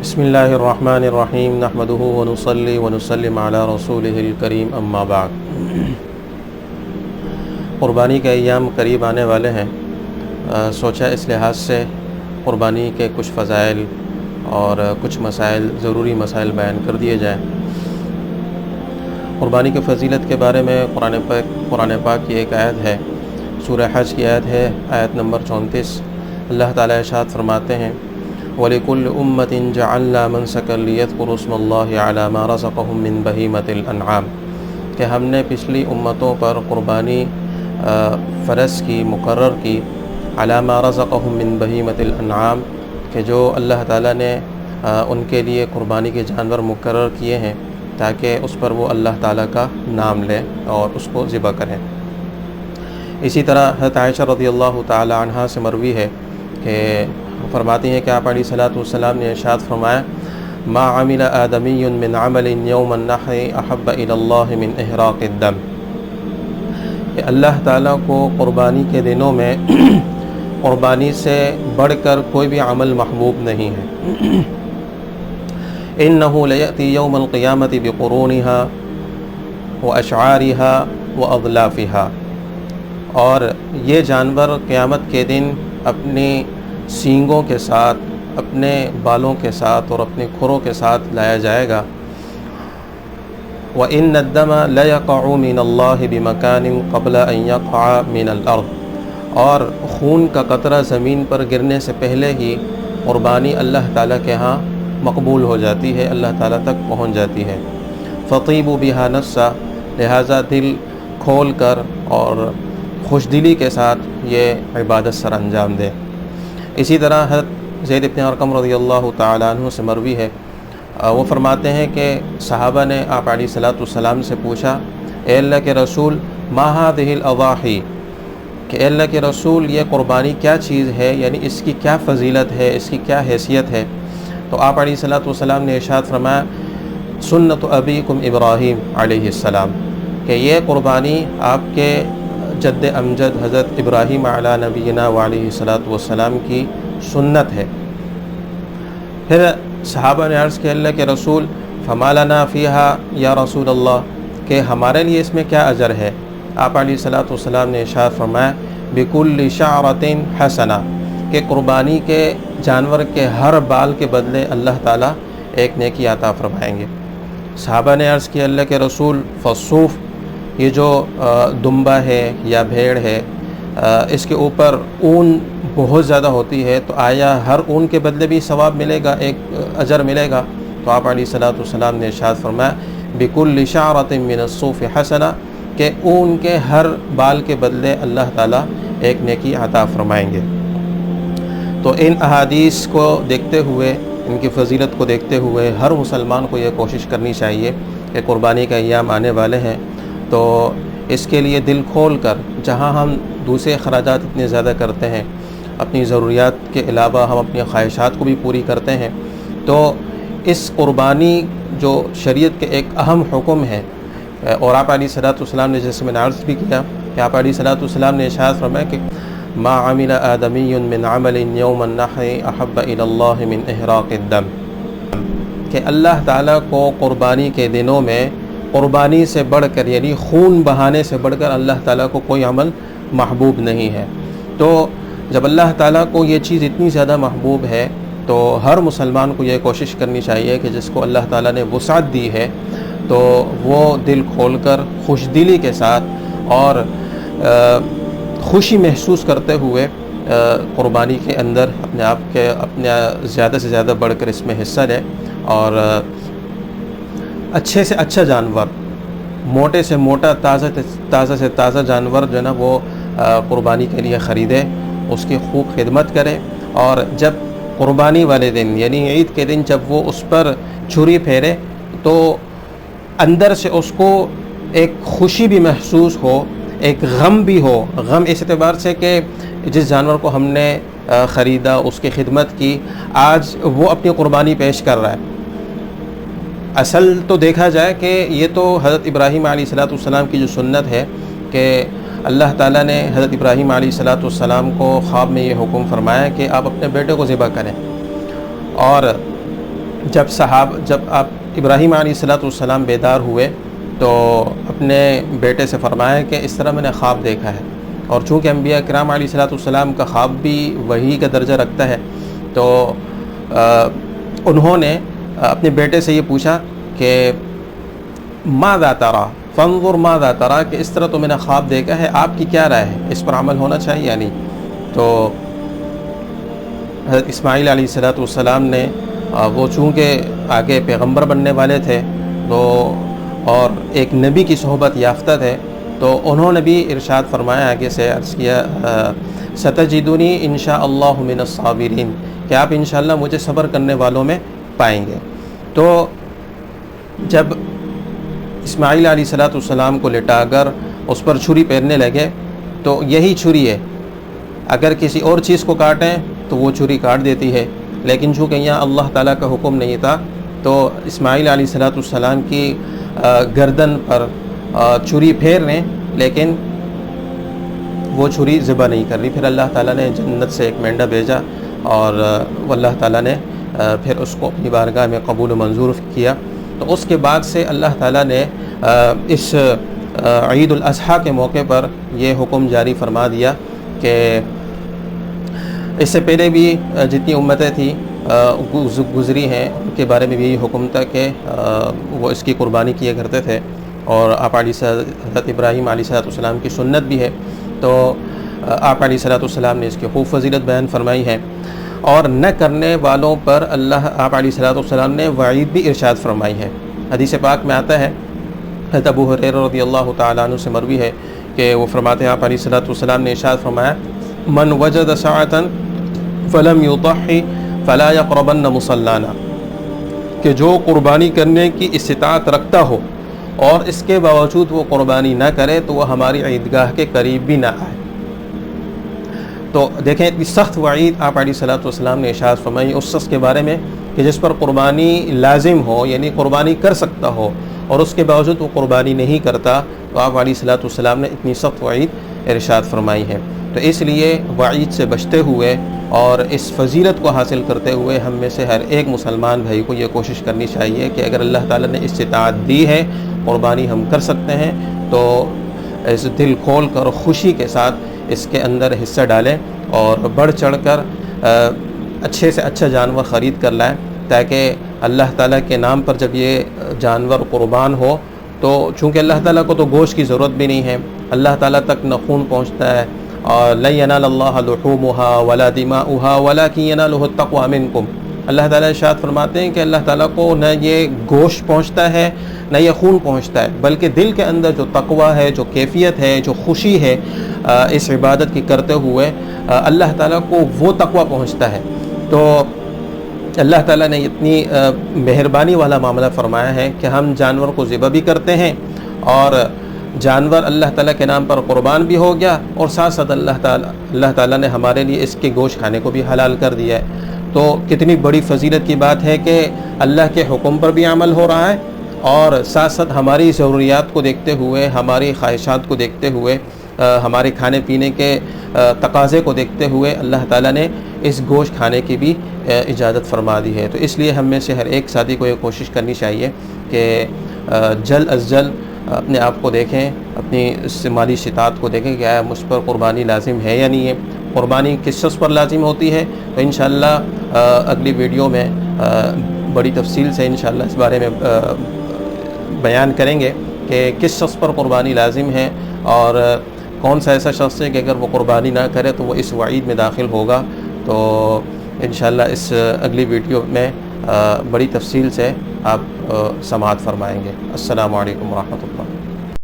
بسم اللہ الرحمن الرحیم نحمدہ ونصلی ونسلم علی رسولہ الکریم اما بعد۔ قربانی کے ایام قریب آنے والے ہیں، سوچا اس لحاظ سے قربانی کے کچھ فضائل اور کچھ مسائل، ضروری مسائل بیان کر دیے جائیں۔ قربانی کے فضیلت کے بارے میں قرآن پاک کی ایک آیت ہے، سورہ حج کی آیت ہے، آیت نمبر 34۔ اللہ تعالیٰ ارشاد فرماتے ہیں وَلِكُلِّ أُمَّةٍ جَعَلْنَا مَنسَكًا لِيَذْكُرُوا اسْمَ اللَّهِ عَلَى مَا رَزَقَهُم مِّن بَهِيمَةِ الْأَنْعَامِ کہ ہم نے پچھلی امتوں پر قربانی فرض کی، مقرر کی، عَلَى مَا رَزَقَهُم مِّن بَهِيمَةِ الْأَنْعَامِ کہ جو اللہ تعالیٰ نے ان کے لیے قربانی کے جانور مقرر کیے ہیں تاکہ اس پر وہ اللہ تعالیٰ کا نام لیں اور اس کو ذبح کریں۔ اسی طرح حضرت عائشہ رضی اللہ تعالی عنہا سے مروی ہے کہ فرماتی ہیں کہ آپ علیہ الصلاۃ والسلام نے ارشاد فرمایا ما عمل آدمی من عمل یوم النحر احب الی اللہ من احراق الدم کہ اللہ تعالیٰ کو قربانی کے دنوں میں قربانی سے بڑھ کر کوئی بھی عمل محبوب نہیں ہے۔ انہ لیأتی یوم القیامۃ بقرونها واشعارها واضلافها اور یہ جانور قیامت کے دن اپنی سینگوں کے ساتھ، اپنے بالوں کے ساتھ اور اپنے کھروں کے ساتھ لایا جائے گا۔ وَإِنَّ الدَّمَ لَيَقَعُ مِنَ اللَّهِ بِمَكَانٍ قَبْلَ أَن يَقَعَ مِنَ الْأَرْضِ اور خون کا قطرہ زمین پر گرنے سے پہلے ہی قربانی اللہ تعالیٰ کے ہاں مقبول ہو جاتی ہے، اللہ تعالیٰ تک پہنچ جاتی ہے۔ فَطِيبُوا بِهَا نَفْسًا لہٰذا دل کھول کر اور خوش دلی کے ساتھ یہ عبادت سر انجام دے۔ اسی طرح حضرت زید بن ارقم رضی اللہ تعالیٰ عنہ سے مروی ہے، وہ فرماتے ہیں کہ صحابہ نے آپ علیہ الصلاۃ والسلام سے پوچھا اے اللہ کے رسول ما هذه الاضاحی کہ اے اللہ کے رسول یہ قربانی کیا چیز ہے، یعنی اس کی کیا فضیلت ہے، اس کی کیا حیثیت ہے؟ تو آپ علیہ الصلاۃ والسلام نے ارشاد فرمایا سنت ابیکم ابراہیم علیہ السلام کہ یہ قربانی آپ کے جد امجد حضرت ابراہیم علی نبینا وعلیہ الصلاۃ والسلام کی سنت ہے۔ پھر صحابہ نے عرض کیا اللہ کے رسول فما لنا فیہا یا رسول اللہ کہ ہمارے لیے اس میں کیا اجر ہے؟ آپ علیہ الصلاۃ والسلام نے ارشاد فرمایا بکل شعرۃ حسنہ کہ قربانی کے جانور کے ہر بال کے بدلے اللہ تعالیٰ ایک نیکی عطا فرمائیں گے۔ صحابہ نے عرض کیا اللہ کے رسول فالصوف یہ جو دمبا ہے یا بھیڑ ہے اس کے اوپر اون بہت زیادہ ہوتی ہے تو آیا ہر اون کے بدلے بھی ثواب ملے گا، ایک اجر ملے گا؟ تو آپ علیہ الصلاۃ والسلام نے ارشاد فرمایا بکل شعرۃ من الصوف حسنہ کہ اون کے ہر بال کے بدلے اللہ تعالیٰ ایک نیکی عطا فرمائیں گے۔ تو ان احادیث کو دیکھتے ہوئے، ان کی فضیلت کو دیکھتے ہوئے ہر مسلمان کو یہ کوشش کرنی چاہیے کہ قربانی کے ایام آنے والے ہیں تو اس کے لیے دل کھول کر، جہاں ہم دوسرے اخراجات اتنے زیادہ کرتے ہیں، اپنی ضروریات کے علاوہ ہم اپنی خواہشات کو بھی پوری کرتے ہیں، تو اس قربانی جو شریعت کے ایک اہم حکم ہے اور آپ علیہ الصلاۃ والسلام نے جیسے میں نے عرض بھی کیا کہ آپ علیہ الصلاۃ والسلام نے ارشاد فرمایا کہ ما عمل آدمی من عمل یوم النحر احب الی اللہ من احراق الدم کہ اللہ تعالیٰ کو قربانی کے دنوں میں قربانی سے بڑھ کر یعنی خون بہانے سے بڑھ کر اللہ تعالیٰ کو کوئی عمل محبوب نہیں ہے۔ تو جب اللہ تعالیٰ کو یہ چیز اتنی زیادہ محبوب ہے تو ہر مسلمان کو یہ کوشش کرنی چاہیے کہ جس کو اللہ تعالیٰ نے وسعت دی ہے تو وہ دل کھول کر خوش دلی کے ساتھ اور خوشی محسوس کرتے ہوئے قربانی کے اندر اپنے زیادہ سے زیادہ بڑھ کر اس میں حصہ لے اور اچھے سے اچھا جانور، موٹے سے موٹا، تازہ سے تازہ جانور جو ہے نا وہ قربانی کے لیے خریدے، اس کی خوب خدمت کرے اور جب قربانی والے دن یعنی عید کے دن جب وہ اس پر چھری پھیرے تو اندر سے اس کو ایک خوشی بھی محسوس ہو، ایک غم بھی ہو۔ غم اس اعتبار سے کہ جس جانور کو ہم نے خریدا، اس کی خدمت کی، آج وہ اپنی قربانی پیش کر رہا ہے۔ اصل تو دیکھا جائے کہ یہ تو حضرت ابراہیم علیہ الصلاۃ والسلام کی جو سنت ہے کہ اللہ تعالیٰ نے حضرت ابراہیم علیہ الصلاۃ والسلام کو خواب میں یہ حکم فرمایا کہ آپ اپنے بیٹے کو ذبح کریں، اور جب آپ ابراہیم علیہ السلام بیدار ہوئے تو اپنے بیٹے سے فرمایا کہ اس طرح میں نے خواب دیکھا ہے، اور چونکہ انبیاء کرام علیہ السلام کا خواب بھی وحی کا درجہ رکھتا ہے، تو انہوں نے اپنے بیٹے سے یہ پوچھا کہ ماذا ترى فانظر ماذا ترى، کہ اس طرح تو میں نے خواب دیکھا ہے، آپ کی کیا رائے ہے، اس پر عمل ہونا چاہیے یا نہیں؟ تو حضرت اسماعیل علیہ السلام نے وہ چونکہ آگے پیغمبر بننے والے تھے تو اور ایک نبی کی صحبت یافتہ تھے، تو انہوں نے بھی ارشاد فرمایا، آگے سے عرض کیا ستجدنی انشاءاللہ من الصابرین، کہ آپ انشاءاللہ مجھے صبر کرنے والوں میں پائیں گے۔ تو جب اسماعیل علیہ السلام کو لٹا کر اس پر چھری پھیرنے لگے تو یہی چھری ہے، اگر کسی اور چیز کو کاٹیں تو وہ چھری کاٹ دیتی ہے، لیکن چونکہ یہاں اللہ تعالیٰ کا حکم نہیں تھا تو اسماعیل علیہ السلام کی گردن پر چھری پھیر رہے ہیں لیکن وہ چھری ذبح نہیں کر رہی۔ پھر اللہ تعالیٰ نے جنت سے ایک مینڈا بھیجا اور اللہ تعالیٰ نے پھر اس کو اپنی بارگاہ میں قبول و منظور کیا۔ تو اس کے بعد سے اللہ تعالیٰ نے اس عید الاضحیٰ کے موقع پر یہ حکم جاری فرما دیا کہ اس سے پہلے بھی جتنی امتیں تھیں گزری ہیں ان کے بارے میں بھی یہی حکم تھا کہ وہ اس کی قربانی کیا کرتے تھے، اور آپ حضرت ابراہیم علیہ السلام کی سنت بھی ہے، تو آپ علیہ السلام نے اس کی خوب فضیلت بیان فرمائی ہے، اور نہ کرنے والوں پر آپ علیہ السلام نے وعید بھی ارشاد فرمائی ہے۔ حدیث پاک میں آتا ہے، حضرت ابو ہریرہ رضی اللہ تعالیٰ عنہ سے مروی ہے کہ وہ فرماتے ہیں، آپ علیہ السلام نے ارشاد فرمایا من وجد ساعۃ فلم یضحی فلا یقربن مصلانا، کہ جو قربانی کرنے کی استطاعت رکھتا ہو اور اس کے باوجود وہ قربانی نہ کرے تو وہ ہماری عیدگاہ کے قریب بھی نہ آئے۔ تو دیکھیں اتنی سخت وعید آپ علیہ السلام نے ارشاد فرمائی اس شخص کے بارے میں کہ جس پر قربانی لازم ہو، یعنی قربانی کر سکتا ہو اور اس کے باوجود وہ قربانی نہیں کرتا، تو آپ علیہ السلام نے اتنی سخت وعید ارشاد فرمائی ہے۔ تو اس لیے وعید سے بچتے ہوئے اور اس فضیلت کو حاصل کرتے ہوئے ہم میں سے ہر ایک مسلمان بھائی کو یہ کوشش کرنی چاہیے کہ اگر اللہ تعالیٰ نے استطاعت دی ہے، قربانی ہم کر سکتے ہیں، تو اس دل کھول کر خوشی کے ساتھ اس کے اندر حصہ ڈالیں اور بڑھ چڑھ کر اچھے سے اچھا جانور خرید کر لائیں، تاکہ اللہ تعالیٰ کے نام پر جب یہ جانور قربان ہو تو چونکہ اللہ تعالیٰ کو تو گوشت کی ضرورت بھی نہیں ہے، اللہ تعالیٰ تک نہ خون پہنچتا ہے، اور لن ینال اللہ لحومها ولا دماؤها ولکن ینالہ التقوی منکم، اللہ تعالیٰ ارشاد فرماتے ہیں کہ اللہ تعالیٰ کو نہ یہ گوشت پہنچتا ہے نہ یہ خون پہنچتا ہے، بلکہ دل کے اندر جو تقوی ہے، جو کیفیت ہے، جو خوشی ہے اس عبادت کی کرتے ہوئے، اللہ تعالیٰ کو وہ تقوی پہنچتا ہے۔ تو اللہ تعالیٰ نے اتنی مہربانی والا معاملہ فرمایا ہے کہ ہم جانور کو ذبح بھی کرتے ہیں اور جانور اللہ تعالیٰ کے نام پر قربان بھی ہو گیا، اور ساتھ ساتھ اللہ تعالیٰ نے ہمارے لیے اس کے گوشت کھانے کو بھی حلال کر دیا ہے۔ تو کتنی بڑی فضیلت کی بات ہے کہ اللہ کے حکم پر بھی عمل ہو رہا ہے، اور ساتھ ساتھ ہماری ضروریات کو دیکھتے ہوئے، ہماری خواہشات کو دیکھتے ہوئے، ہمارے کھانے پینے کے تقاضے کو دیکھتے ہوئے اللہ تعالیٰ نے اس گوشت کھانے کی بھی اجازت فرما دی ہے۔ تو اس لیے ہم میں سے ہر ایک ساتھی کو یہ کوشش کرنی چاہیے کہ جلد از جلد اپنے آپ کو دیکھیں، اپنی مالی استطاعت کو دیکھیں کہ آیا مجھ پر قربانی لازم ہے یا نہیں ہے، قربانی کس شخص پر لازم ہوتی ہے۔ تو انشاءاللہ اگلی ویڈیو میں بڑی تفصیل سے انشاءاللہ اس بارے میں بیان کریں گے کہ کس شخص پر قربانی لازم ہے اور کون سا ایسا شخص ہے کہ اگر وہ قربانی نہ کرے تو وہ اس وعید میں داخل ہوگا۔ تو انشاءاللہ اس اگلی ویڈیو میں بڑی تفصیل سے آپ سماعت فرمائیں گے۔ السلام علیکم ورحمۃ اللہ۔